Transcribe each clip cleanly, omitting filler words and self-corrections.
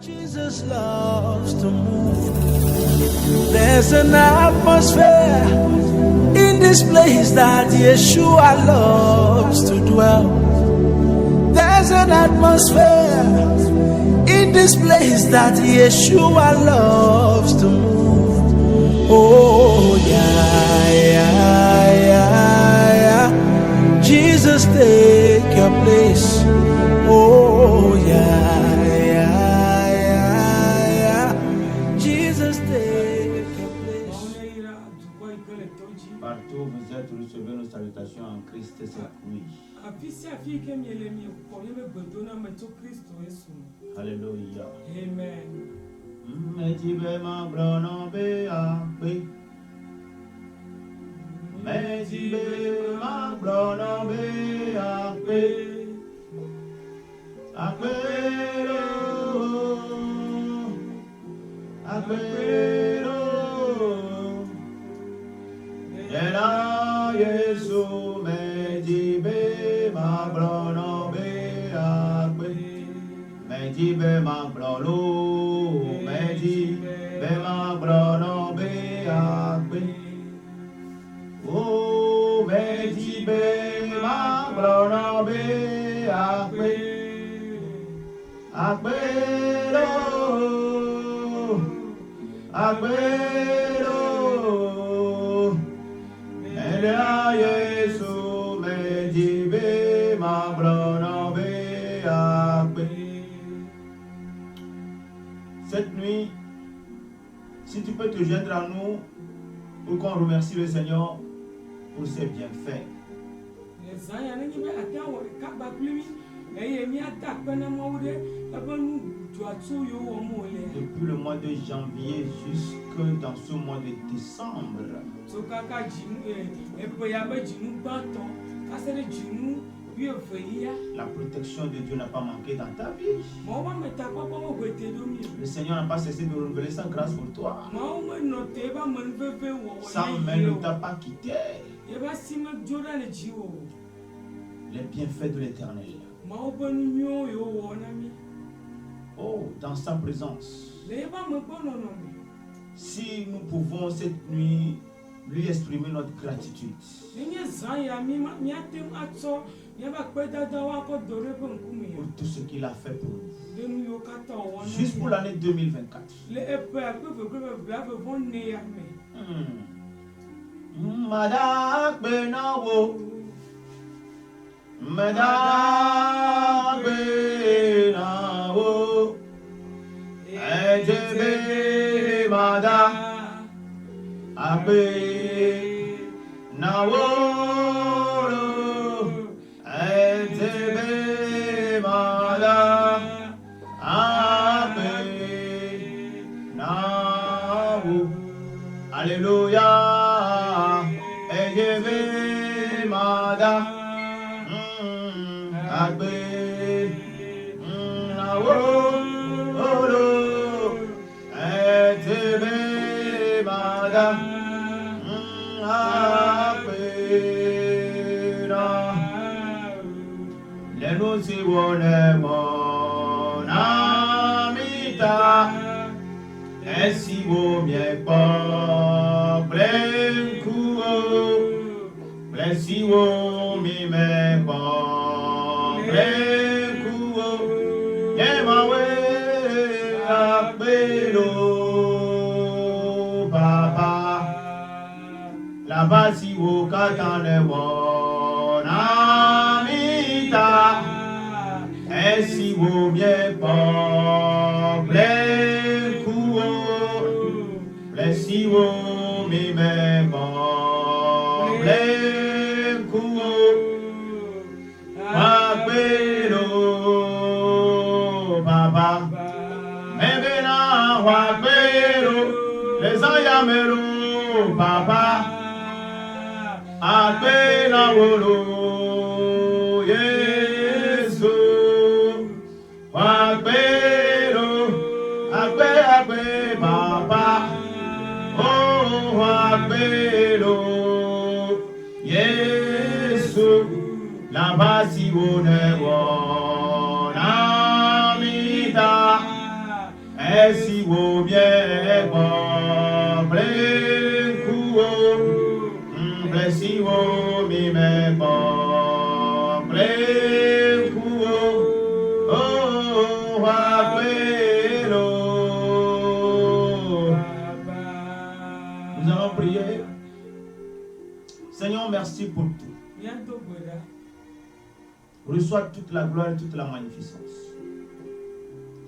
Jesus loves to move. There's an atmosphere in this place that Yeshua loves to dwell. There's an atmosphere in this place that Yeshua loves to move. Oh yeah, yeah, yeah, yeah. Jesus, take your place. Oh yeah, yeah, yeah, yeah. Jesus, take your place. Partout où vous êtes, recevez nos salutations en Christ cette nuit. Alléluia. Amen. Mejibe ma brono be akbe. Mejibe ma brono be akbe. Akbero, akbero. Ela Yesu mejibe ma brono be akbe. Mejibe ma brono, mejibe ma brono be akbe. Oh, mejibe ma brono be akbe. Akbero, akbero. Ela Yesu mejibe ma brono be akbe. Cette nuit, si tu peux te joindre à nous pour qu'on remercie le Seigneur pour ses bienfaits. Depuis le mois de janvier jusque dans ce mois de décembre, la protection de Dieu n'a pas manqué dans ta vie. Le Seigneur n'a pas cessé de renouveler sa grâce pour toi. Sa main ne t'a pas quitté. Les bienfaits de l'Éternel. Oh, dans sa présence. Si nous pouvons cette nuit lui exprimer notre gratitude. Pour tout ce qu'il a fait pour nous. Juste pour l'année 2024. Madak benawo. Madak benawo. Ejebe madak. Abe nawolo etebe mala abe nawo. Alléluia. Etebe mala abe nawolo etebe mala. Si wone monamita esi wo mie po blenkuo blesi wo mi me po blenkuo yemawe akbelo papa la basi wo katane monamita esi wo mie po blenkuo blesi wo mi me po blenkuo wakbelo baba mebena wakbelo les ayamelo baba akbena wolo Baba, oh, Agbelo, Yesu, la basi wone wona mida, Merci au bien bon coup. Merci au bien bon coup. Oh, appelons. Nous allons prier. Seigneur, merci pour tout. Reçois toute la gloire et toute la magnificence.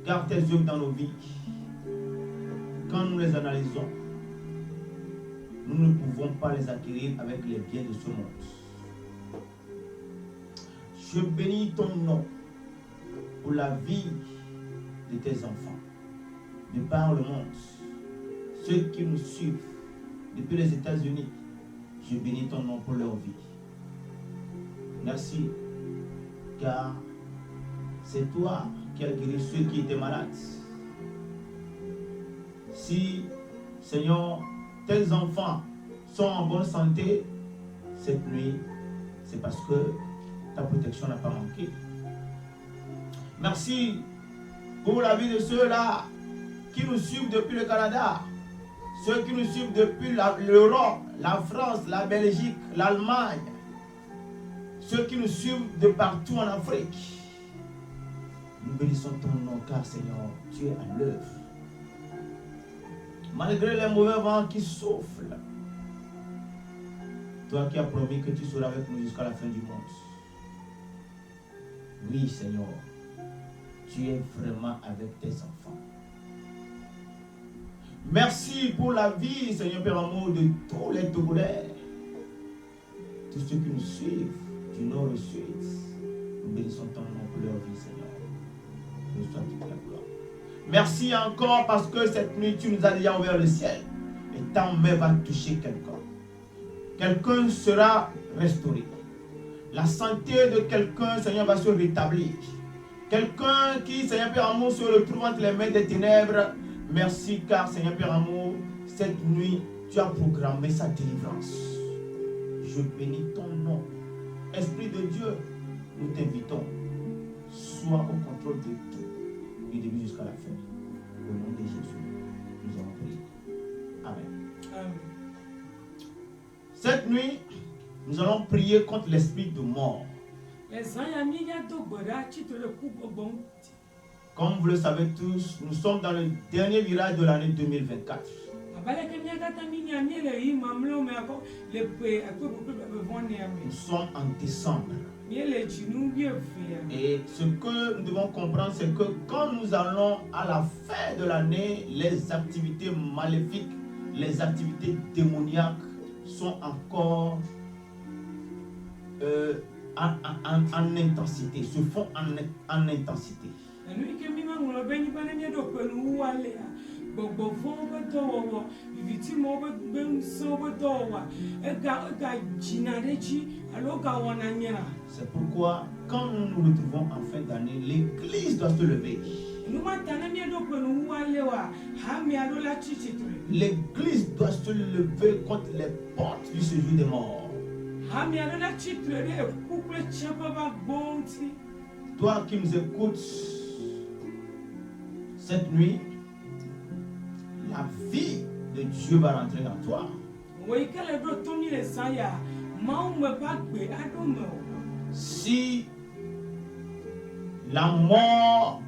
Garde tes œuvres dans nos vies. Quand nous les analysons, nous ne pouvons pas les acquérir avec les biens de ce monde. Je bénis ton nom pour la vie de tes enfants, de par le monde, ceux qui nous suivent depuis les États-Unis. Je bénis ton nom pour leur vie. Merci, car c'est toi qui as guéri ceux qui étaient malades. Si, Seigneur, tes enfants sont en bonne santé cette nuit, c'est parce que ta protection n'a pas manqué. Merci pour la vie de ceux-là qui nous suivent depuis le Canada, ceux qui nous suivent depuis l'Europe, la France, la Belgique, l'Allemagne, ceux qui nous suivent de partout en Afrique. Nous bénissons ton nom car Seigneur, tu es à l'œuvre. Malgré les mauvais vents qui soufflent, toi qui as promis que tu seras avec nous jusqu'à la fin du monde. Oui Seigneur, tu es vraiment avec tes enfants. Merci pour la vie, Seigneur Père amour, de tous les Togolais, tous ceux qui nous suivent du nord au sud. Nous bénissons ton nom pour leur vie, Seigneur. Reçois toute la gloire. Merci encore parce que cette nuit, tu nous as déjà ouvert le ciel et ta main va toucher quelqu'un. Quelqu'un sera restauré. La santé de quelqu'un, Seigneur, va se rétablir. Quelqu'un qui, Seigneur Père amour, se retrouve entre les mains des ténèbres. Merci car, Seigneur Père amour, cette nuit, tu as programmé sa délivrance. Je bénis ton nom. Esprit de Dieu, nous t'invitons. Sois au contrôle de tout, du début jusqu'à la fin. Au nom de Jésus, nous allons prier. Amen. Amen. Cette nuit, nous allons prier contre l'esprit de mort. Comme vous le savez tous, nous sommes dans le dernier virage de l'année 2024. Nous sommes en décembre. Et ce que nous devons comprendre, c'est que quand nous allons à la fin de l'année, les activités maléfiques, les activités démoniaques sont encore en intensité, se font en intensité. C'est pourquoi quand nous nous retrouvons en fin d'année, l'église doit se lever. L'église doit se lever contre les portes du séjour des morts. Toi qui nous écoutes cette nuit, la vie de Dieu va rentrer dans toi. Si la mort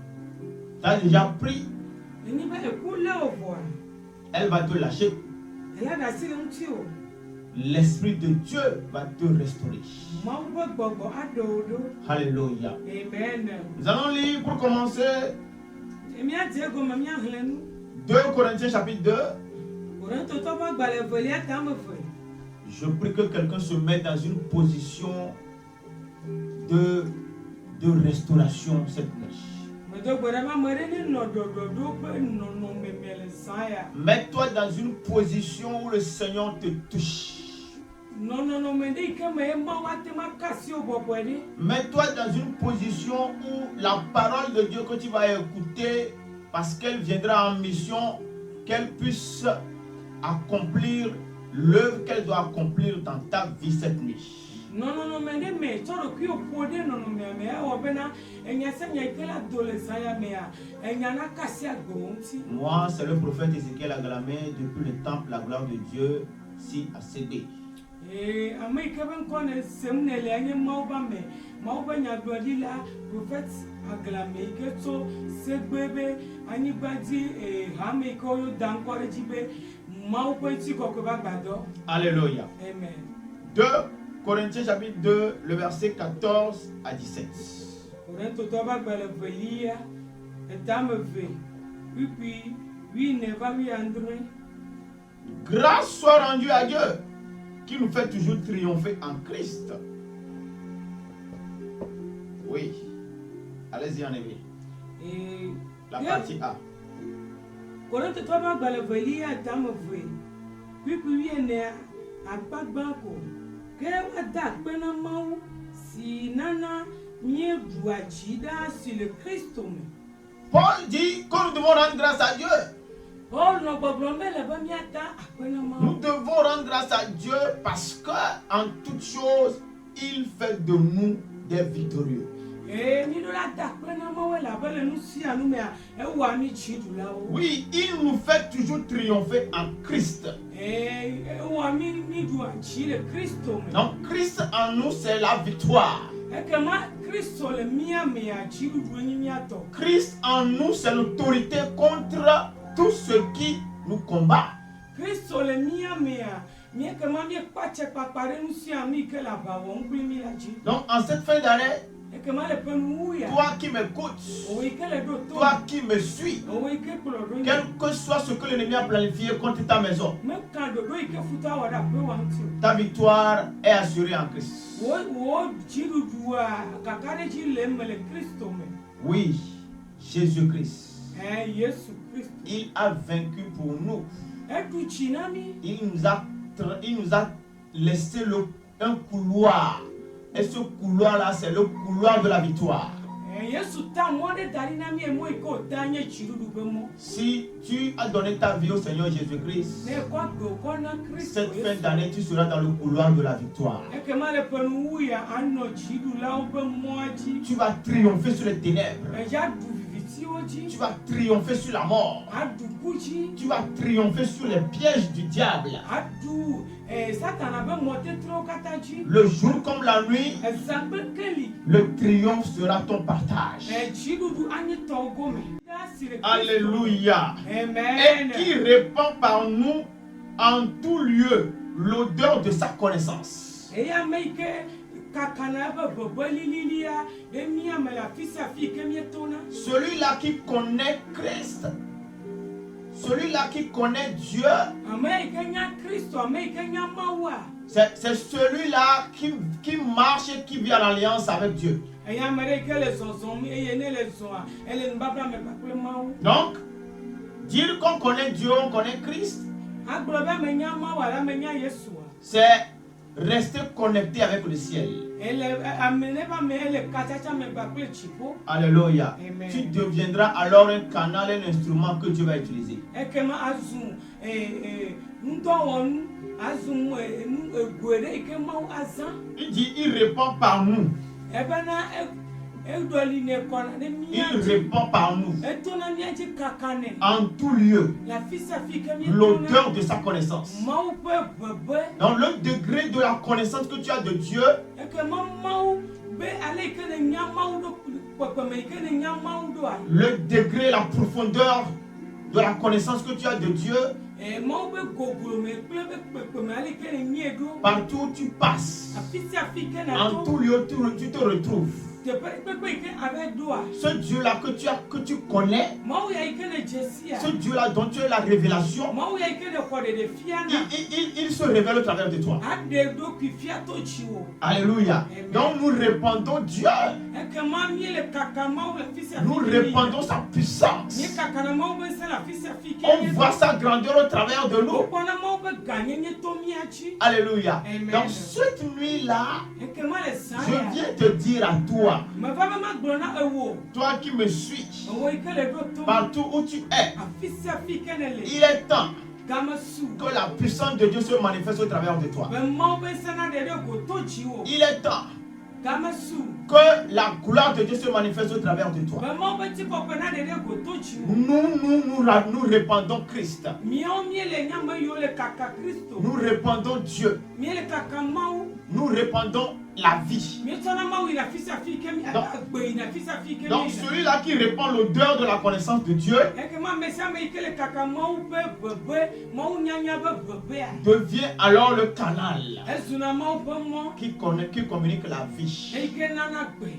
t'a déjà pris, elle va te lâcher. L'Esprit de Dieu va te restaurer. Alléluia. Amen. Nous allons lire pour commencer 2 Corinthiens chapitre 2. Je prie que quelqu'un se mette dans une position de restauration cette nuit. Mets-toi dans une position où le Seigneur te touche. Mets-toi dans une position où la parole de Dieu que tu vas écouter, parce qu'elle viendra en mission, qu'elle puisse accomplir l'œuvre qu'elle doit accomplir dans ta vie cette nuit. Non, mais mais tu as pu opposer non, mais Obena, et n'y a pas d'adolescent, mais il y en a cassé à Gonti. Moi, c'est le prophète Ézéchiel Agalamé depuis le temple, la gloire de Dieu, si à Ségbé. Et à moi, Kevin connaît Semnel et Maubame, Maubanya Godilla, prophète Agalamé, que so, Ségbé, Anibadi et Hameko, Dankorejibe, Maupeti Kokobagado. Alléluia. Amen. 2 Corinthiens chapitre 2, le verset 14 à 17. Corinto toba belevelia, etame ve, puis, oui, ne va lui André. Grâce soit rendue à Dieu, qui nous fait toujours triompher en Christ. Oui. Allez-y en éveil. Et La partie A. Corinto toba belevelia, etame ve, puis, oui, ne a pas banco. Que da pena mau, si nana, mieux douajida sur le Christ. Paul dit que nous devons rendre grâce à Dieu. Nous devons rendre grâce à Dieu parce que en toutes choses, il fait de nous des victorieux. Oui, il nous fait toujours triompher en Christ. Donc Christ en nous, c'est la victoire. Christ en nous, c'est l'autorité contre tout ce qui nous combat. Donc en cette fin d'année, toi qui m'écoutes, toi qui me suis, quel que soit ce que l'ennemi a planifié contre ta maison, ta victoire est assurée en Christ. Oui, Jésus-Christ, il a vaincu pour nous. Il nous a laissé un couloir. Et ce couloir-là, c'est le couloir de la victoire. Si tu as donné ta vie au Seigneur Jésus-Christ, cette fin d'année, tu seras dans le couloir de la victoire. Tu vas triompher sur les ténèbres. Tu vas triompher sur la mort. Tu vas triompher sur les pièges du diable. Le jour comme la nuit, le triomphe sera ton partage. Alléluia. Et qui répand par nous en tout lieu l'odeur de sa connaissance. Celui-là qui connaît Christ, celui-là qui connaît Dieu, c'est celui-là qui marche et qui vit en alliance avec Dieu. Donc, dire qu'on connaît Dieu, on connaît Christ, c'est rester connecté avec le ciel. Alléluia. Tu deviendras alors un canal, un instrument que Dieu va utiliser. Il dit, il répond par nous. Il répond par nous en tout lieu l'odeur de sa connaissance. Dans le degré de la connaissance que tu as de Dieu, le degré, la profondeur de la connaissance que tu as de Dieu, partout où tu passes, en tout lieu tu te retrouves. Ce Dieu-là que tu connais, ce Dieu-là dont tu as la révélation, il se révèle au travers de toi. Alléluia. Donc nous répandons Dieu. Nous répandons sa puissance. On voit sa grandeur au travers de nous. Alléluia. Donc cette nuit-là, je viens te dire à toi, toi qui me suis, partout où tu es, il est temps Que la puissance de Dieu se manifeste au travers de toi. Il est temps que la gloire de Dieu se manifeste au travers de toi. Nous répandons Christ. Nous répandons Dieu. Nous répandons la vie. Donc celui-là qui répand l'odeur de la connaissance de Dieu devient alors le canal qui communique la vie.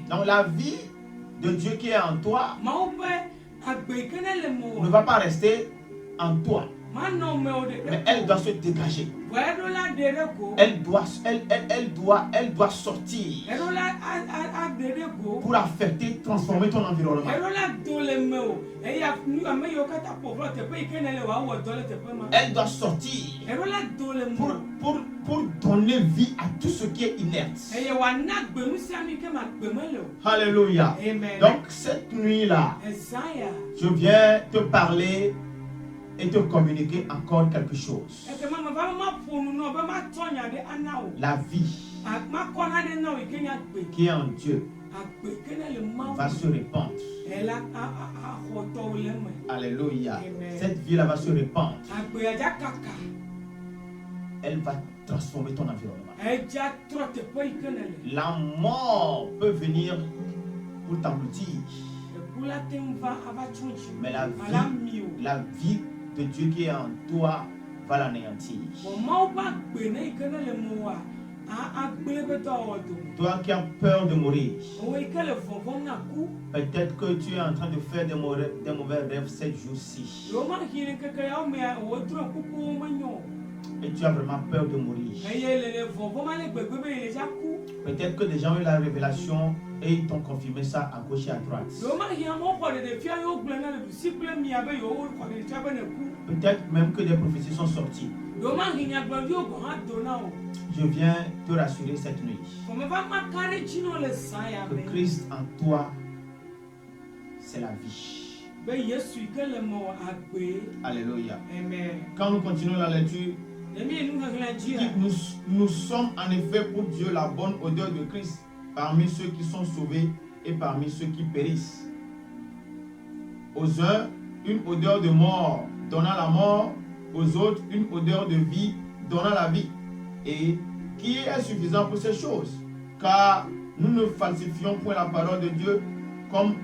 Donc la vie de Dieu qui est en toi ne va pas rester en toi, mais elle doit se dégager. Elle doit sortir pour affecter, transformer ton environnement. Elle doit sortir pour donner vie à tout ce qui est inerte. Alléluia. Donc cette nuit-là, je viens te parler et te communiquer encore quelque chose. La vie qui est en Dieu va se répandre. Alléluia. Cette vie-là va se répandre. Elle va transformer ton environnement. La mort peut venir pour t'engloutir, mais la vie de Dieu qui est en toi va l'anéantir. Toi qui as peur de mourir, peut-être que tu es en train de faire des mauvais rêves cette jours-ci. Et tu as vraiment peur de mourir. Peut-être que des gens ont eu la révélation et ils t'ont confirmé ça à gauche et à droite. Peut-être même que des prophéties sont sorties. Je viens te rassurer cette nuit que Christ en toi, c'est la vie. Alléluia. Quand nous continuons la lecture, nous sommes en effet pour Dieu la bonne odeur de Christ parmi ceux qui sont sauvés et parmi ceux qui périssent. Aux uns, une odeur de mort donnant la mort, aux autres, une odeur de vie donnant la vie. Et qui est suffisant pour ces choses, car nous ne falsifions point la parole de Dieu comme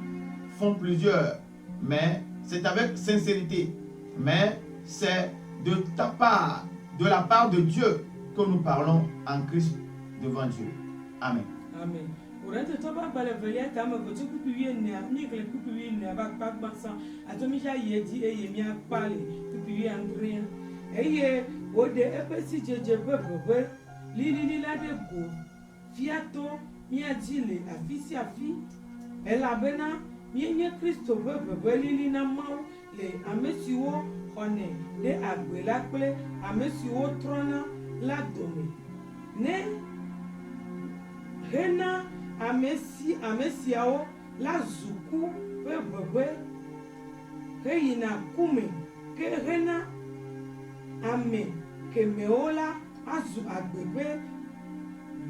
font plusieurs, mais c'est avec sincérité, mais c'est de ta part, de la part de Dieu, que nous parlons en Christ devant Dieu. Amen. Amen. de agbela kple ame siwo trɔna la dome ne hena ame siawo la zu ku ƒe veve heyina kume ke hena ame kemewo la azu agbe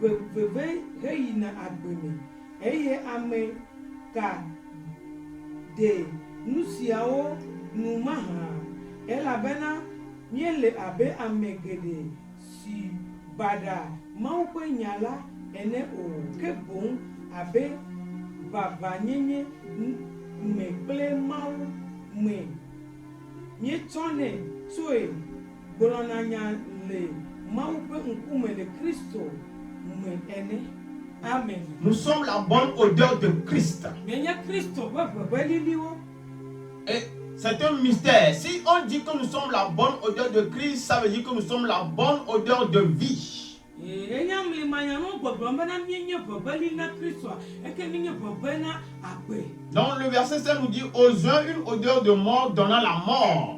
ƒe veve heyina agbeme eye ame ka de nu siawo numa hã elabena míele abe ame geɖe si baɖa Mawu ƒe nya la ene o ke boŋ abe vavãnyenye me kple Mawu me míetsɔnɛ tsoe gblɔna nya le Mawu ƒe ŋkume le Kristo me ene. Amen. Nous sommes la bonne odeur de Christ. Mienye Kristo ƒe veve liliwo. Et c'est un mystère. Si on dit que nous sommes la bonne odeur de Christ, ça veut dire que nous sommes la bonne odeur de vie. Donc le verset 7 nous dit aux uns une odeur de mort donnant la mort.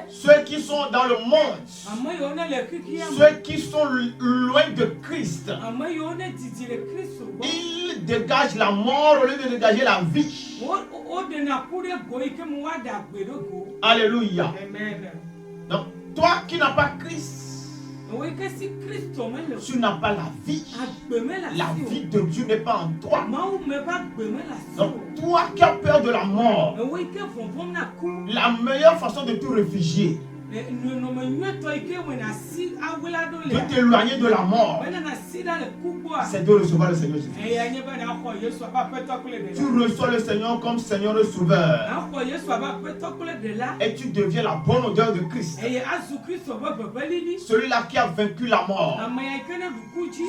Ceux qui sont dans le monde, ceux qui sont loin de Christ, ils dégagent la mort au lieu de dégager la vie. Alléluia. Donc toi qui n'as pas Christ, tu n'as pas la vie. La vie de Dieu n'est pas en toi. Donc toi qui as peur de la mort, la meilleure façon de te réfugier, de t'éloigner de la mort, c'est de recevoir le Seigneur Jésus. Tu reçois le Seigneur comme Seigneur et Sauveur. Et tu deviens la bonne odeur de Christ. Celui-là qui a vaincu la mort.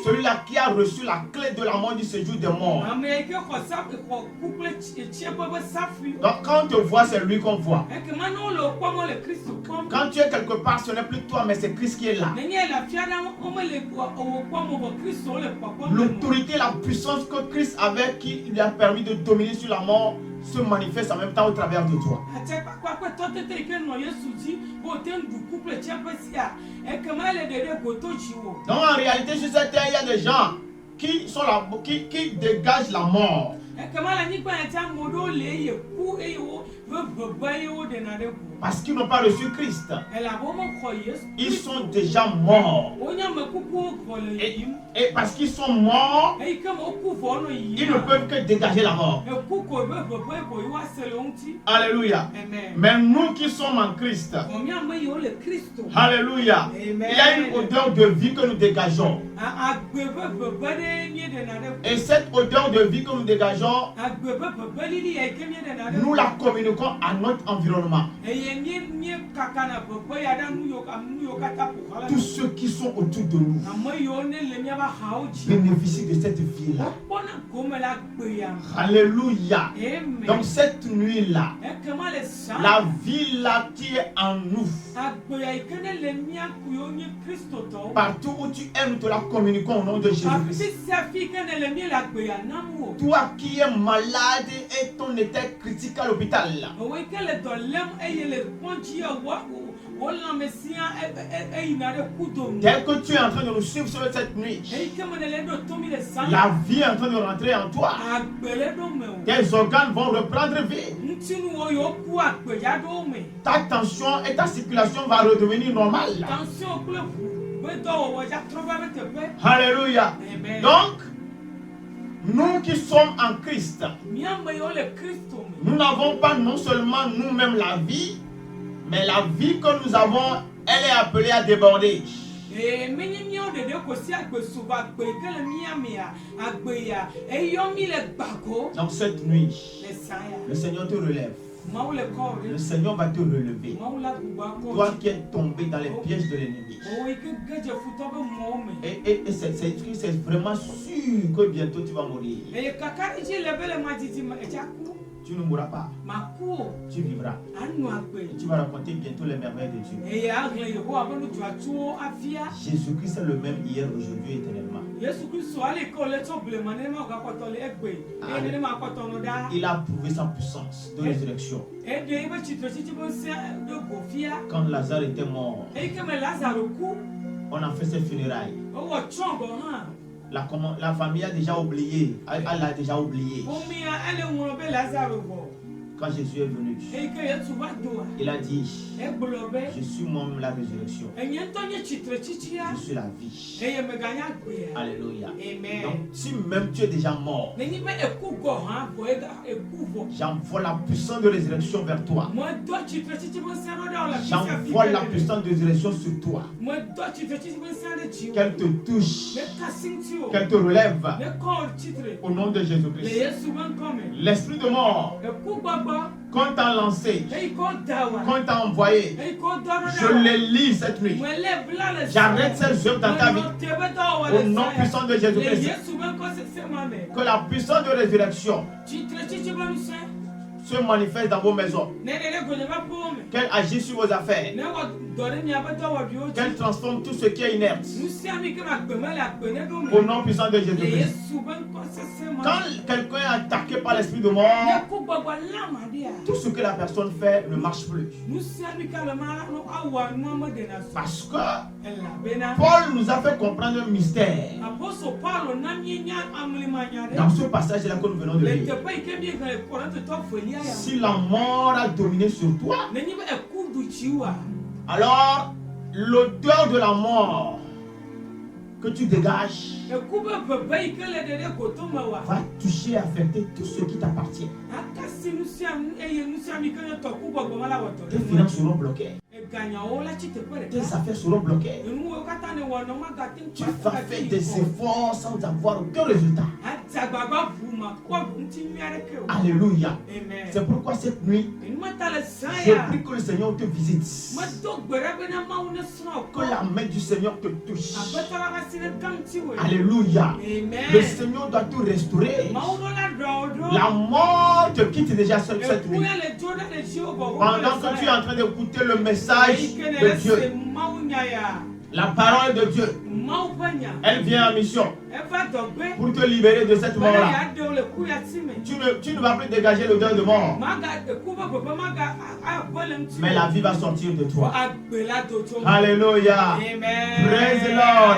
Celui-là qui a reçu la clé de la mort du séjour des morts. Donc quand on te voit, c'est lui qu'on voit. Quand tu es quelque part, ce n'est plus toi, mais c'est Christ qui est là. L'autorité, la puissance que Christ avait, qui lui a permis de dominer sur la mort, se manifeste en même temps au travers de toi. Donc en réalité, sur cette terre, il y a des gens qui sont là, qui dégagent la mort. Parce qu'ils n'ont pas reçu Christ. Ils sont déjà morts. Et parce qu'ils sont morts, ils ne peuvent que dégager la mort. Alléluia. Mais nous qui sommes en Christ, alléluia, il y a une odeur de vie que nous dégageons. Et cette odeur de vie que nous dégageons, nous la communiquons à notre environnement. Tous ceux qui sont autour de nous bénéficient de cette vie-là. Alléluia. Donc cette nuit-là, la vie-là qui est en nous, partout où tu es, nous te la communiquons au nom de Jésus-Christ. Toi qui es malade et ton état critique à l'hôpital, dès que tu es en train de nous suivre sur cette nuit, la vie est en train de rentrer en toi. Tes organes vont reprendre vie. Ta tension et ta circulation va redevenir normale. Alléluia. Donc, nous qui sommes en Christ, nous n'avons pas non seulement nous-mêmes la vie, mais la vie que nous avons, elle est appelée à déborder. Donc cette nuit, le Seigneur te relève. Le Seigneur va te relever. Toi qui es tombé dans les pièges de l'ennemi. Et c'est vraiment sûr que bientôt tu vas mourir. Tu ne mourras pas. Tu vivras. Et tu vas raconter bientôt les merveilles de Dieu. Jésus-Christ est le même hier, aujourd'hui et éternellement. Il a prouvé sa puissance de résurrection. Quand Lazare était mort, on a fait ses funérailles. La famille a déjà oublié. Elle a déjà oublié. Quand Jésus est venu, il a dit, je suis moi-même la résurrection. Je suis la vie. Alléluia. Donc si même tu es déjà mort, j'envoie la puissance de résurrection vers toi. J'envoie la puissance de résurrection sur toi. Qu'elle te touche, qu'elle te relève au nom de Jésus-Christ. L'esprit de mort qu'on t'a lancé, qu'on t'a envoyé, je les lis cette nuit. J'arrête ces œuvres dans ta vie au nom puissant de Jésus-Christ. Que la puissance de résurrection se manifeste dans vos maisons. Qu'elle agisse sur vos affaires. Qu'elle transforme tout ce qui est inerte. Au nom puissant de Jésus-Christ. Quand quelqu'un est attaqué par l'esprit de mort, tout ce que la personne fait ne marche plus. Parce que Paul nous a fait comprendre un mystère. Dans ce passage-là que nous venons de lire. Si la mort a dominé sur toi, alors l'odeur de la mort que tu dégages va toucher et affecter tout ce qui t'appartient. Tes finances seront bloquées. Tes affaires seront bloquées. Tu vas faire des efforts sans avoir aucun résultat. Alléluia. C'est pourquoi cette nuit, je prie que le Seigneur te visite. Que la main du Seigneur te touche. Alléluia. Le Seigneur doit tout restaurer. La mort te quitte déjà cette nuit. Pendant que tu es en train d'écouter le message de Dieu, la parole de Dieu, elle vient en mission pour te libérer de cette mort-là. Tu ne vas plus dégager l'odeur de mort. Mais la vie va sortir de toi. Alléluia. Praise the Lord.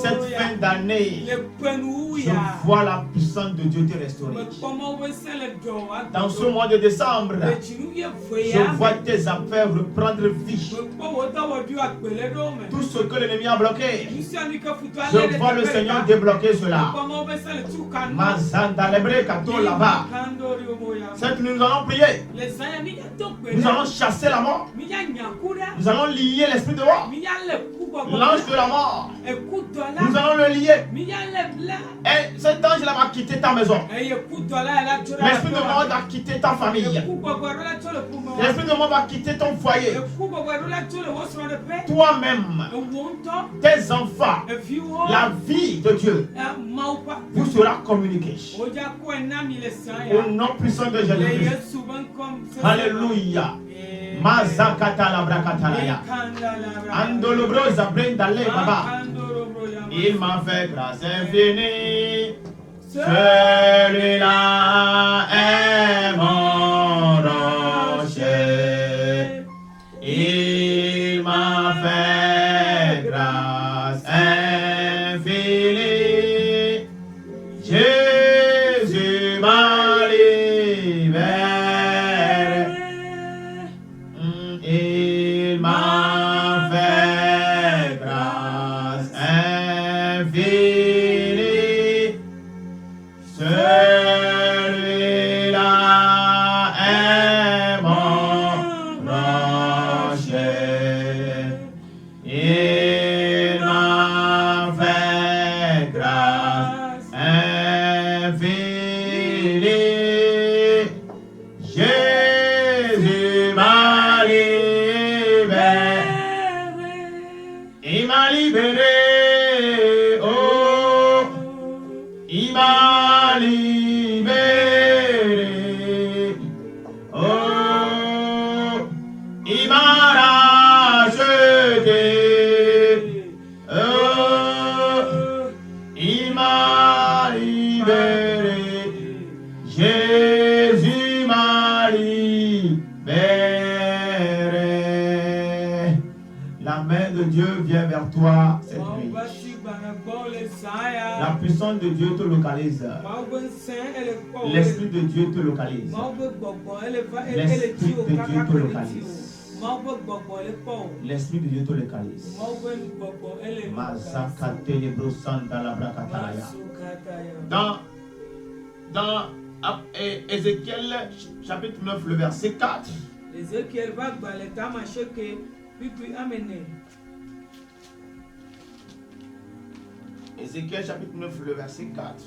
Cette fin d'année, je vois la puissance de Dieu te restaurer. Dans ce mois de décembre, je vois tes affaires reprendre vie. Tout ce que l'ennemi a bloqué, je vois le Seigneur débloquer cela. Là-bas. C'est que nous allons prier. Nous allons chasser la mort. Nous allons lier l'esprit de mort. L'ange de la mort. Nous allons le lier. Et cet ange-là va quitter ta maison. L'esprit de mort va quitter ta famille. L'esprit de mort va quitter ton foyer. Toi-même, tes enfants, la vie de Dieu vous sera communiquée. Au nom puissant de Jésus. Alléluia. Mazakata la brakatalaya. Andolobrosa brendale baba. Il m'a fait grâce infinie. Celui-là est mon rocher. Il m'a fait grâce infinie. Jésus m'a libéré. Il m'a fait grâce infinie. Celui-là est mon rocher. Il m'a fait grâce infinie. Jésus m'a libéré. Il m'a libéré. Oh, il m'a libéré. Oh, il m'a racheté. Oh, il m'a libéré. Jésus m'a libéré. La main de Dieu vient vers toi cette nuit. La puissance de Dieu te localise. L'Esprit de Dieu te localise. L'Esprit de Dieu te localise. L'Esprit de Dieu te localise. Dans Ézéchiel chapitre 9, le verset 4. Ézéchiel chapitre 9, le verset 4.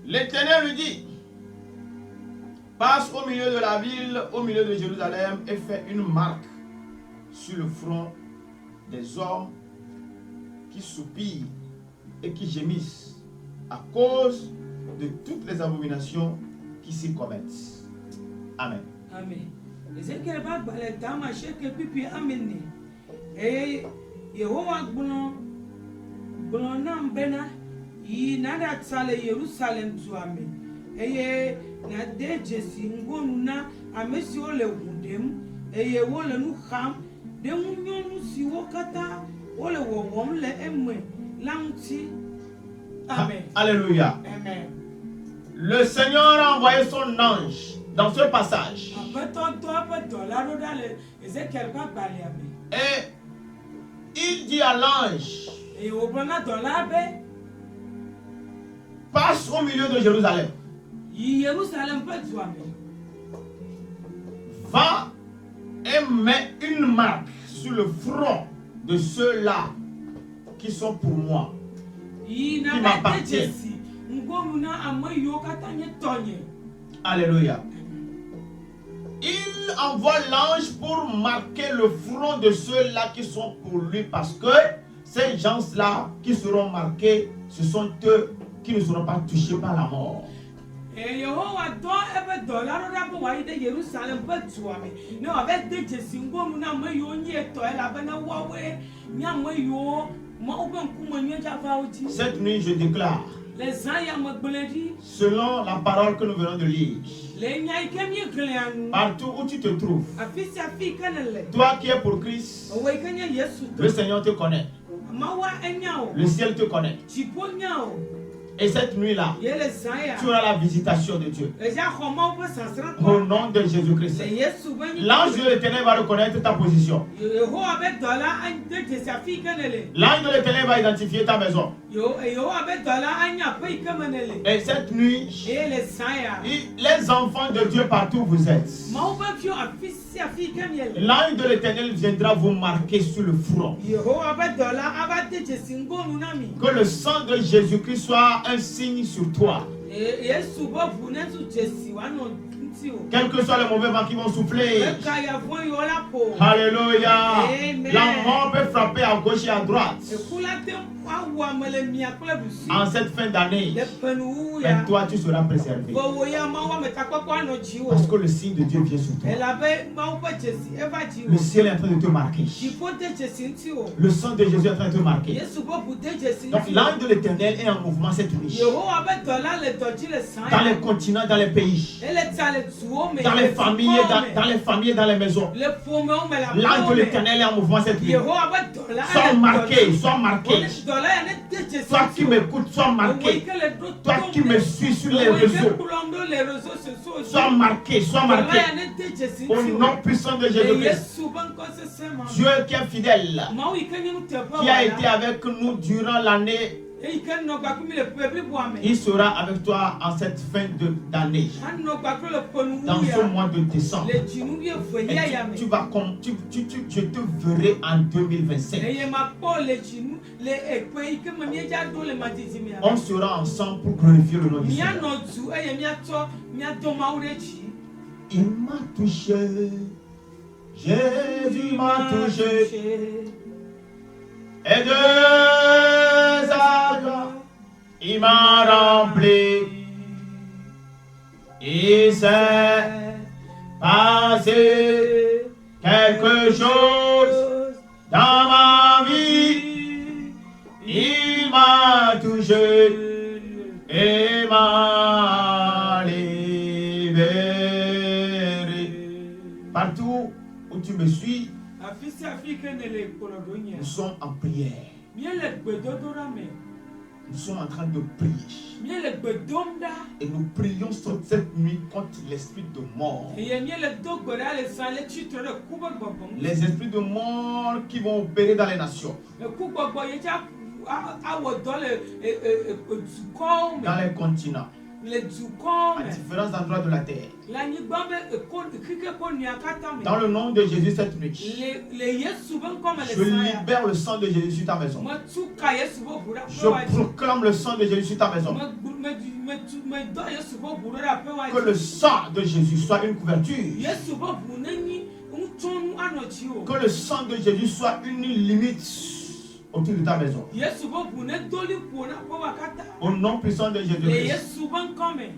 L'Éternel lui dit: passe au milieu de la ville, au milieu de Jérusalem, et fais une marque sur le front des hommes qui soupirent et qui gémissent à cause de toutes les abominations qui s'y commettent. Amen. Amen. Ezekiel ba gbale tama sheke pipi amene. Yehowa gbono na mbena yi nada tsale Jerusalem tu ame. Na de Jesi ngonu na amesi ole wudem. Wole nu kham de nyonu si wokata wole wowom le emme lamti. Amen. Alléluia. Amen. Le Seigneur a envoyé son ange dans ce passage. Et il dit à l'ange, passe au milieu de Jérusalem. Va et mets une marque sur le front de ceux-là qui sont pour moi, qui m'appartiennent. Alléluia. Il envoie l'ange pour marquer le front de ceux-là qui sont pour lui, parce que ces gens-là qui seront marqués, ce sont eux qui ne seront pas touchés par la mort. Cette nuit, je déclare, selon la parole que nous venons de lire, partout où tu te trouves, toi qui es pour Christ, le Seigneur te connaît, le ciel te connaît. Et cette nuit-là, tu auras la visitation de Dieu. Au nom de Jésus-Christ. L'ange de l'Éternel va reconnaître ta position. L'ange de l'Éternel va identifier ta maison. Et cette nuit, les enfants de Dieu partout où vous êtes, l'ange de l'Éternel viendra vous marquer sur le front. Que le sang de Jésus-Christ soit un signe sur toi. Quels que soient les mauvais vents qui vont souffler. Alléluia. La mort peut frapper à gauche et à droite. En cette fin d'année, mais toi tu seras préservé. Parce que le signe de Dieu vient sur toi. Le ciel est en train de te marquer. Le sang de Jésus est en train de te marquer. Donc l'ange de l'Éternel est en mouvement cette nuit. Dans les continents, dans les pays, dans les familles, et dans les maisons. L'ange de l'Éternel est en mouvement cette nuit. Sois marqué, sois marqué. Toi qui m'écoutes, sois marqué. Toi qui me suis sur les réseaux, sois marqué, sois marqué. Au nom puissant de Jésus-Christ. Dieu qui est fidèle, qui a été avec nous durant l'année, il sera avec toi en cette fin d'année, dans ce mois de décembre. Et je te verrai en 2025. On sera ensemble pour glorifier le nom du Seigneur. Il m'a touché, Jésus m'a touché, et de sa joie, il m'a rempli. Il s'est passé quelque chose dans ma vie. Il m'a touché et m'a libéré. Partout où tu me suis, nous sommes en prière. Nous sommes en train de prier. Et nous prions cette nuit contre l'esprit de mort. Les esprits de mort qui vont opérer dans les nations. Dans les continents. À différents endroits de la terre. Dans le nom de Jésus cette nuit, je libère le sang de Jésus sur ta maison. Je proclame le sang de Jésus sur ta maison. Que le sang de Jésus soit une couverture tonu anɔtsi o. Que le sang de Jésus soit une limite autour de ta maison. Yesu bɛ bu ne doli ko na ko wa ka taa. Au nom puissant de Le Jésus-Christ, Yesu bɛ nkɔmɛ.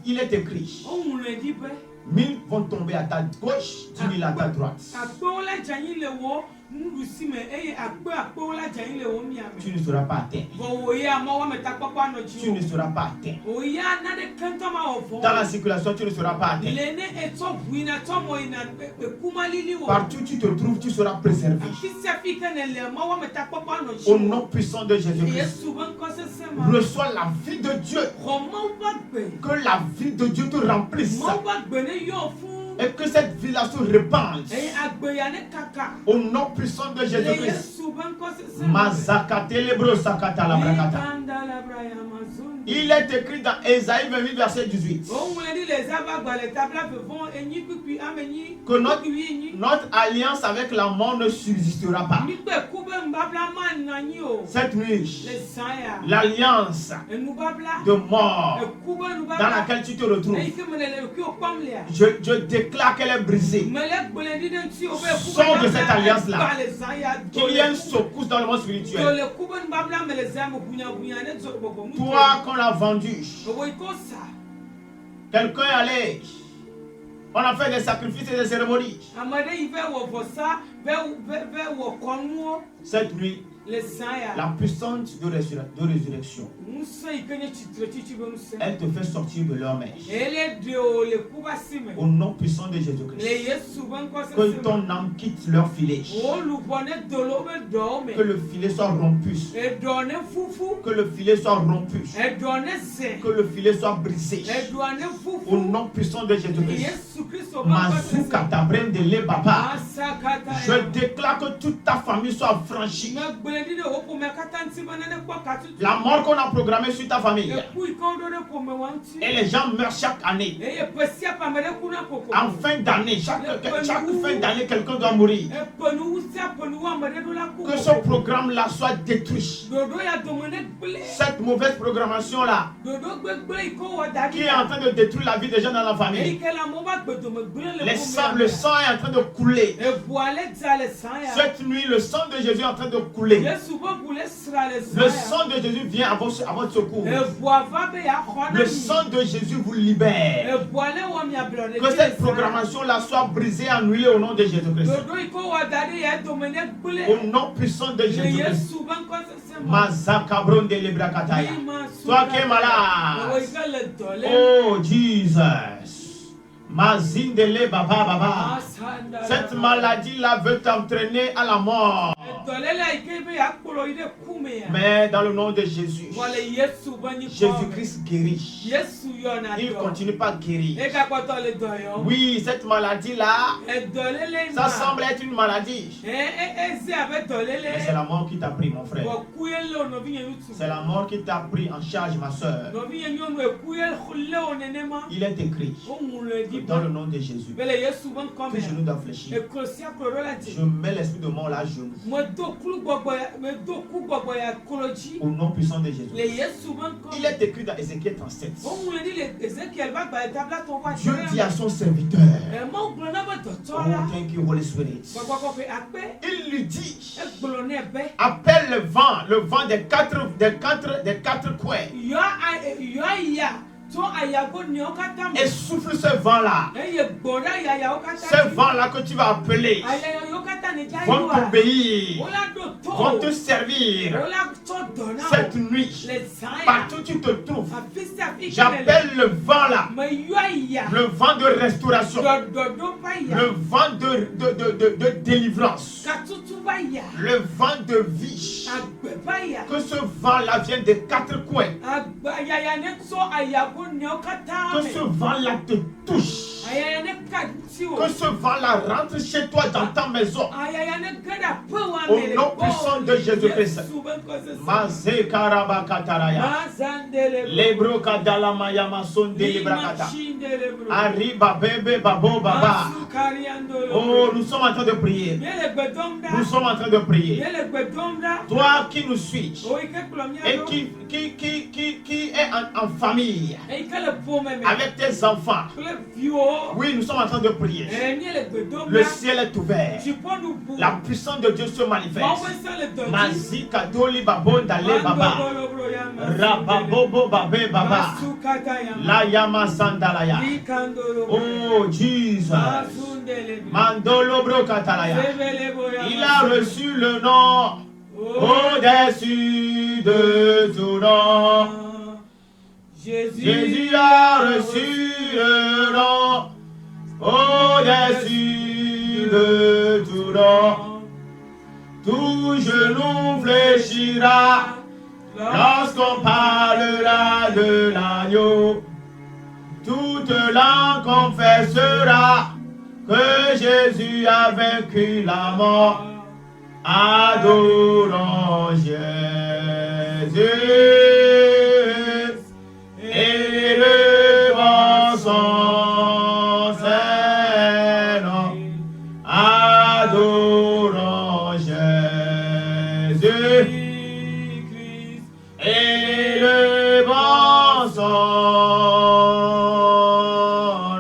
il est écrit, O ŋun le di bɛ. 1000 vont tomber à ta gauche, 10 000 à ta droite. Akpewo la dzanyi le wo nuɖusi me eye akpewo la dzanyi le wo mia Tu me. ne seras pas atteint. Vɔ wo ya mɔ wɔme takpɔkpɔ anɔtsi Tu o. ne seras pas atteint. O ya nane kɛntɛ ma wɔ vɔ. Dans la circulation, tu ne seras pas atteint. Le ne etsɔ ʋu yina tɔ mɔ yina ekumali o. Partout où tu te trouves, tu seras préservé. Afi sia fi ke ne le mɔ wɔme takpɔkpɔ anɔtsi Au o. nom puissant de Jésus-Christ, Yesu bɛ ŋkɔ sese ma. reçois la vie de Dieu. Xɔ Mawu ƒe gbe. Que la vie de Dieu te remplisse. Mawu ƒe gbe ne yɔ fũu. Et que cette vie-là se répande. Eye agbe ya ne kaka. Au nom puissant de Le Jésus-Christ. Yesu bɛ ŋkɔ sese ma. Mazakatelebro sakatalabragata. Ikanda la braya mazon. Il est écrit dans Ésaïe 28, verset 18. O ŋlɔ ɖi le zaba gbalẽ tabla vevɔ enyi kpikpi ame nyi. Que notre, kpikpi enyi. notre alliance avec la mort ne subsistera pas. Mikpe ku be nubabla ma nɔ anyi o. Cette nuit, Le zã ya. l'alliance Enubabla. de mort Eku be dans nubabla. laquelle tu te retrouves, Eyi ke me le ki o kpɔm lea. je déclare qu'elle est brisée. Me le gblẽ ɖi ɖe ŋuti o be eku Sors de be cette alliance-là. ba le zã ya. Qu'il y ait une secousse dans le monde spirituel. Do le ku be nubabla me le zã me ʋunyaʋunya ne dzo gbɔgbɔ nu. Toi qu'on a vendu, Ewo yi ko sa. quelqu'un est allé. On a fait des sacrifices et des cérémonies. Ame ɖe yi ve wɔ vɔsa ve wɔ kɔnuwo. Cette nuit, Le zã ya. la puissance de résurrection, Ŋusẽ yi ke nye tsitretsitsi be ŋusẽ. elle te fait sortir de leur main. Ele ɖe o le ku be asi me. Au nom puissant de Le Jésus-Christ. Yesu be ŋkɔ Que sese me. ton âme quitte leur filet. Wo luʋɔ ne do le wobe dɔwo me. Que le filet soit rompu. Eɖɔ ne fufu. Que le filet soit rompu. Eɖɔ ne zẽ. Que le filet soit brisé. Eɖɔ ne Au fufu. nom puissant de Jésus-Christ. Yesu Kristo be ŋkɔ sese me. Mazouka tabrendele baba. Asakata Je ya. déclare que toute ta famille soit affranchie. Me gblẽ ɖi ɖe wo ƒome katã ŋuti be nane kpɔ katutu. La mort qu'on a programmée sur ta famille. Eku yi ke woɖo ɖe ƒome wa ŋuti. Et les gens meurent chaque année. Eye ƒe sia ƒe ame ɖe ku na kokoko. En fin d'année, chaque fin d'année, quelqu'un doit mourir. Eƒenuwu sia ƒenuwu ame ɖe ɖo la ku Que ce kokoko. programme-là soit détruit. Ɖoɖo ya dome ne gblẽ. Cette mauvaise programmation-là, Ɖoɖo gbegblẽ yi ke wowɔ da qui ɖi est en train de détruire la vie des gens dans la eyi famille. ke le amewo ƒe agbedome gblẽ le Le ƒomea sang est en train de couler. eʋua le dza le zã ya. Cette nuit, le sang de Jésus est en train de couler. Yesu ƒe ʋu le sra le zã Le ya. sang de Jésus vient à votre secours. Eʋua va be yeaxɔ na Le mi. sang de Jésus vous libère. Eʋua le wɔ mia ablɔ ɖe Que cette programmation-là soit brisée, annulée au nom de Jésus-Christ. ɖoɖo yi ke wowɔ da ɖi ya dome ne gblẽ Au nom puissant de le Jésus-Christ. Yesu ƒe ŋkɔ sese me. Mazakabron de Lebrakataya. Toi qui es Ewo yi malade. ke le dɔ le. Oh Jesus. Mazindele baba baba. Asanda Cette la- maladie-là veut t'entraîner à la mort. Dɔléla yi ke be yeakplɔ yi ɖe ku me ya. Mais dans le nom de Jésus, Vɔ le Yesu ƒe nyikɔ me. Jésus-Christ guérit. Yesu yɔna Il dɔ. continue pas à guérir. Egakpɔtɔ le dɔ yɔm. Oui, cette maladie-là, Edɔléle yi ça ma. semble être une maladie. Eze abe Mais c'est dɔléle. la mort qui t'a pris, mon frère. Wɔ ku ye le wo nɔvi nye ŋutsu. C'est la mort qui t'a pris en charge, ma soeur. Nɔvi nye nyɔnu eku ye le wo nenema. Il est écrit Woŋu le que ɖi dans le be nom de Jésus, be le Yesu ƒe ŋkɔ tout genou me. doit fléchir. Eklo sia klo ɖo la Je dzi. mets l'esprit de mort là à genoux. Medo klu gbɔgbɔ ya medo ku gbɔgbɔ ya klo dzi. Au nom puissant de Jésus. Le Yesu ƒe ŋkɔ Il me. est écrit dans Ézéchiel 37. Woŋu le ɖi le Ezekiel ƒe agbalẽ tabla tɔ va Dieu dit à son serviteur, Mawu gblɔ na be dɔtɔ oh la. thank you Holy Spirit. Gbɔgbɔ kɔkɔe akpe. Il lui dit, Egblɔ nɛ be. appelle le vent des quatre coins Yɔ aya tso ayago newo katã me. et souffle ce vent-là. Eye gbɔ ɖe ayayawo katã Ce dzi. vent-là que tu vas appeler Ayaya yiwo katã ne dza vont yiwa. t'obéir, Wola ɖo to. vont te servir. Wola tsɔ dɔ na Cette wo. nuit, Le zã ya. partout où tu te trouves, Afi sia afi ke le. j'appelle le vent là, Me yɔ aya. le vent de restauration, Dɔdɔɖo va ya. le vent de délivrance, Katutu va ya. le vent de vie. Agbe va ya. Que ce vent-là vienne des quatre coins. Agbe yaya ne tsɔ ayago newo katã Que me. ce vent-là te touche. Ayaya ne ka ŋuti o. Que ce vent-là rentre chez toi dans ta maison. Ayaya ne ge ɖe aƒe wa Au me le nom gbɔ. puissant de Jésus-Christ. Yesu ƒe ŋkɔ sese. Maze karabakataraya. Mazandele bro. Lebro kadalama sonde librakata. Limashindele bro. Arriba bébé babo baba. Masukariandolo Oh, bro. nous sommes en train de prier. Bien le gbedom ɖa. Nous sommes en train de prier. Bien le gbedom ɖa. Toi qui nous suis O yi ke kplɔ mía et ɖo. qui est en famille Eyi ke le ƒome me. avec tes enfants. Kple viwo. Oui, nous sommes en train de prier. prier. Le ciel est ouvert. La puissance de Dieu se manifeste. Mazika doli babon dale baba. Rababobo babe baba. La yama sandalaya. Oh Jesus. Mandolo bro katalaya. Il a reçu le nom au-dessus de tout nom. Jésus a reçu le nom au-dessus de tout nom. Tout genou fléchira lorsqu'on parlera de l'agneau. Toute langue confessera que Jésus a vaincu la mort. Adorons Jésus. Élevons son Saint-Nom, adorons Jésus, élevons son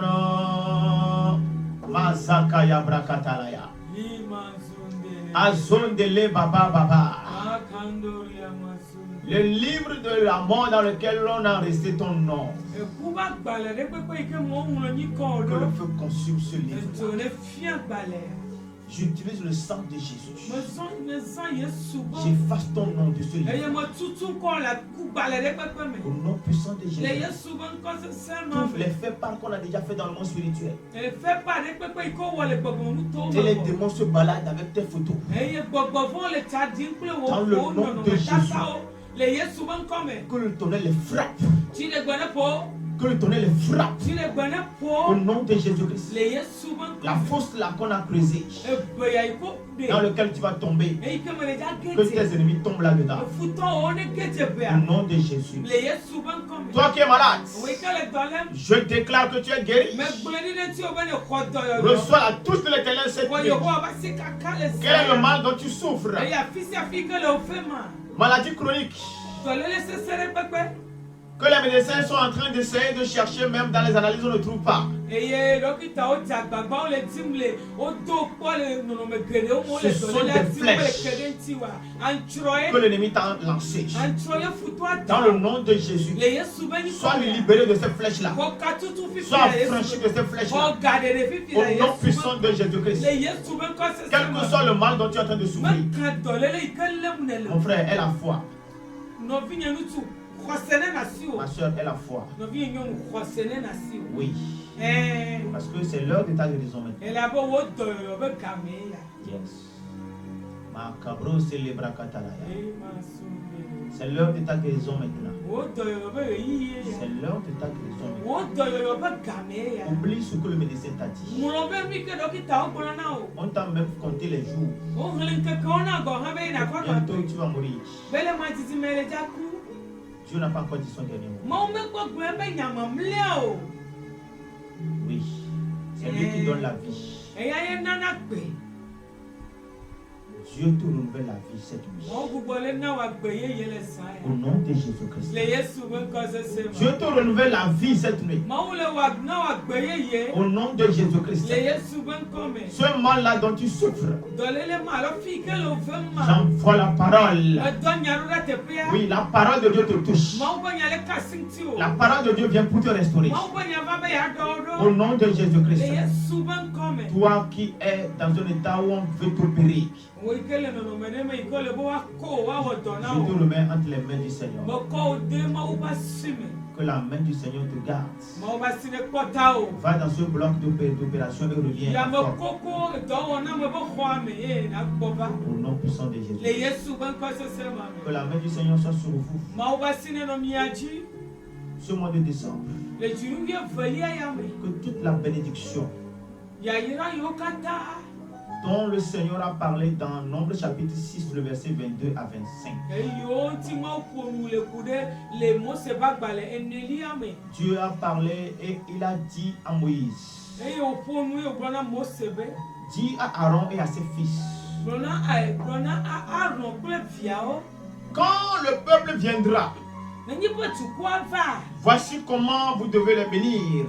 nom. Masakaya brakatalaya, azondele baba baba. Le livre de la mort dans lequel on a resté ton nom. Que le feu consume ce livre. J'utilise le sang de Jésus. J'efface ton nom de ce livre. Au nom puissant de Jésus. Tous les faits par qu'on a déjà fait dans le monde spirituel. Et les démons se baladent avec tes photos. Dans le nom de Jésus. Que le tonnerre les frappe. Que le tonnerre les frappe. Au nom de Jésus-Christ. La fosse là qu'on a creusée, dans lequel tu vas tomber, que tes ennemis tombent là-dedans. Au nom de Jésus. Toi qui es malade, je déclare que tu es guéri. Reçois la touche de l'Éternel cette nuit. Quel est le mal dont tu souffres? Maladie chronique. Que les médecins sont en train d'essayer de chercher, même dans les analyses, on ne trouve pas. Ce sont des flèches que l'ennemi t'a lancées. Dans le nom de Jésus, sois libéré de ces flèches-là. Sois affranchi de ces flèches-là. Au nom puissant de Jésus-Christ. Quel que soit le mal dont tu es en train de souffrir, mon frère, aie la foi. Ma soeur, elle a foi. Oui. Parce que c'est l'heure de ta guérison maintenant. Yes. C'est l'heure de ta guérison maintenant. C'est l'heure de ta guérison maintenant. Oublie ce que le médecin t'a dit. On t'a même compté les jours. Bientôt tu vas mourir. Dieu n'a pas encore dit son dernier mot. Oui, c'est lui qui donne la vie. Dieu te renouvelle la vie cette nuit. Au nom de Jésus-Christ. Dieu te renouvelle la vie cette nuit. Au nom de Jésus-Christ. Ce mal-là dont tu souffres, j'envoie la parole. Oui, la parole de Dieu te touche. La parole de Dieu vient pour te restaurer. Au nom de Jésus-Christ. Toi qui es dans un état où on veut t'opérer, je te remets entre les mains du Seigneur. Que la main du Seigneur te garde. Va dans ce bloc d'opération et reviens. Au nom puissant de Jésus. Que la main du Seigneur soit sur vous. Ce mois de décembre. Que toute la bénédiction dont le Seigneur a parlé dans Nombre chapitre 6, le verset 22 à 25. Dieu a parlé et il a dit à Moïse, dis à Aaron et à ses fils, quand le peuple viendra, voici comment vous devez les bénir.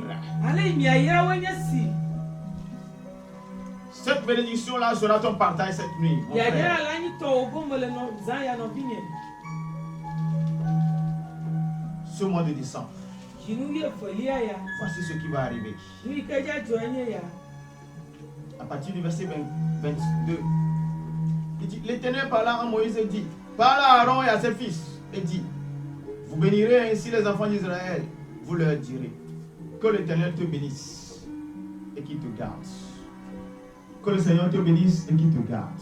Cette bénédiction-là sera ton partage cette nuit. Mon Ya frère. ya la ni to obo le no za ya no binye. Ce mois de décembre, Jinu ye folia ya. voici ce qui va arriver. Ni ka ja joanye ya. À partir du verset 22, il dit, l'Éternel parla à Moïse et dit, parle à Aaron et à ses fils et dit, vous bénirez ainsi les enfants d'Israël, vous leur direz, que l'Éternel te bénisse et qu'il te garde. Que le Seigneur te bénisse et qu'il te garde.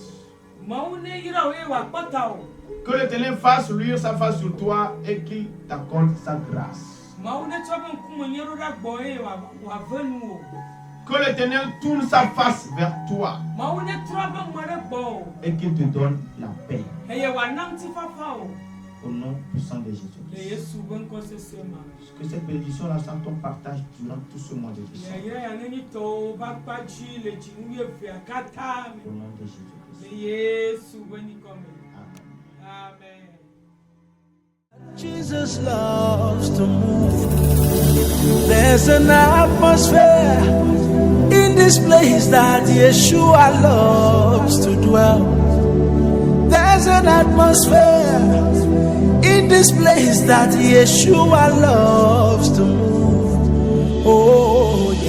Maune ira we wa patao. Que l'Éternel fasse luire sa face sur toi et qu'il t'accorde sa grâce. Maune tsobo nkumo nyero da boye wa venu o. Que l'Éternel tourne sa face vers toi Maune trobo mare bo. et qu'il te donne la paix. Eye wa namti fafa o. Au nom puissant de Le Jésus-Christ. Yesu bon ko se sema. Que cette bénédiction-là soit ton partage durant tout ce mois de décembre. Ya ya neni to ba pa chi le jinu ye fi akata Au mi. nom de Le Jésus-Christ. Yesu boni kome. Amen. Amen. Jesus loves to move. There's an atmosphere in this place that Yeshua loves to dwell. There's an atmosphere in this place that Yeshua loves to move. Oh, yeah.